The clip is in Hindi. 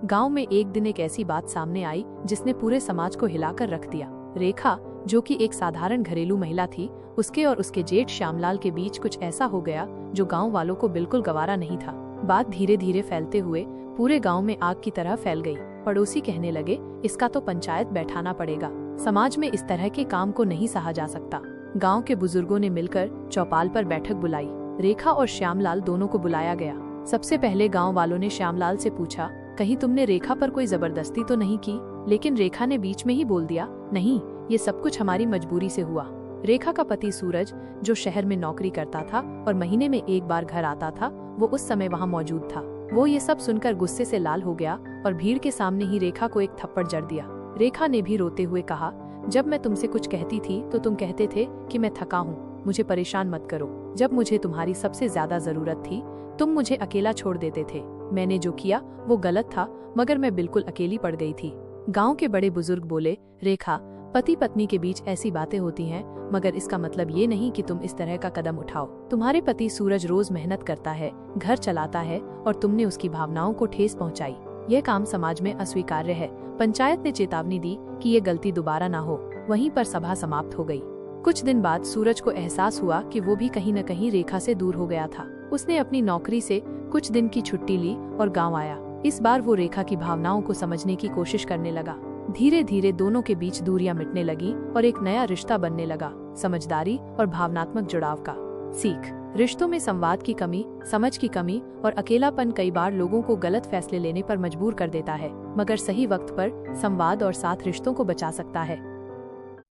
गांव में एक दिन एक ऐसी बात सामने आई जिसने पूरे समाज को हिलाकर रख दिया। रेखा, जो कि एक साधारण घरेलू महिला थी, उसके और उसके जेठ श्यामलाल के बीच कुछ ऐसा हो गया जो गांव वालों को बिल्कुल गवारा नहीं था। बात धीरे धीरे फैलते हुए पूरे गांव में आग की तरह फैल गई। पड़ोसी कहने लगे, इसका तो पंचायत बैठाना पड़ेगा, समाज में इस तरह के काम को नहीं सहा जा सकता। गांव के बुजुर्गों ने मिलकर चौपाल पर बैठक बुलाई। रेखा और श्यामलाल दोनों को बुलाया गया। सबसे पहले गांव वालों ने श्यामलाल से पूछा, कहीं तुमने रेखा पर कोई जबरदस्ती तो नहीं की? लेकिन रेखा ने बीच में ही बोल दिया, नहीं, ये सब कुछ हमारी मजबूरी से हुआ। रेखा का पति सूरज, जो शहर में नौकरी करता था और महीने में एक बार घर आता था, वो उस समय वहाँ मौजूद था। वो ये सब सुनकर गुस्से से लाल हो गया और भीड़ के सामने ही रेखा को एक थप्पड़ जड़ दिया। रेखा ने भी रोते हुए कहा, जब मैं तुमसे कुछ कहती थी तो तुम कहते थे कि मैं थका हूँ, मुझे परेशान मत करो। जब मुझे तुम्हारी सबसे ज्यादा जरूरत थी तुम मुझे अकेला छोड़ देते थे। मैंने जो किया वो गलत था, मगर मैं बिल्कुल अकेली पड़ गई थी। गांव के बड़े बुजुर्ग बोले, रेखा, पति पत्नी के बीच ऐसी बातें होती हैं, मगर इसका मतलब ये नहीं कि तुम इस तरह का कदम उठाओ। तुम्हारे पति सूरज रोज मेहनत करता है, घर चलाता है और तुमने उसकी भावनाओं को ठेस पहुंचाई। यह काम समाज में अस्वीकार्य है। पंचायत ने चेतावनी दी कि ये गलती दोबारा ना हो। वहीं पर सभा समाप्त हो गई। कुछ दिन बाद सूरज को एहसास हुआ कि वो भी कहीं न कहीं रेखा से दूर हो गया था। उसने अपनी नौकरी से कुछ दिन की छुट्टी ली और गांव आया। इस बार वो रेखा की भावनाओं को समझने की कोशिश करने लगा। धीरे धीरे दोनों के बीच दूरियां मिटने लगी और एक नया रिश्ता बनने लगा। समझदारी और भावनात्मक जुड़ाव का सीख। रिश्तों में संवाद की कमी, समझ की कमी और अकेलापन कई बार लोगों को गलत फैसले लेने पर मजबूर कर देता है, मगर सही वक्त पर संवाद और साथ रिश्तों को बचा सकता है।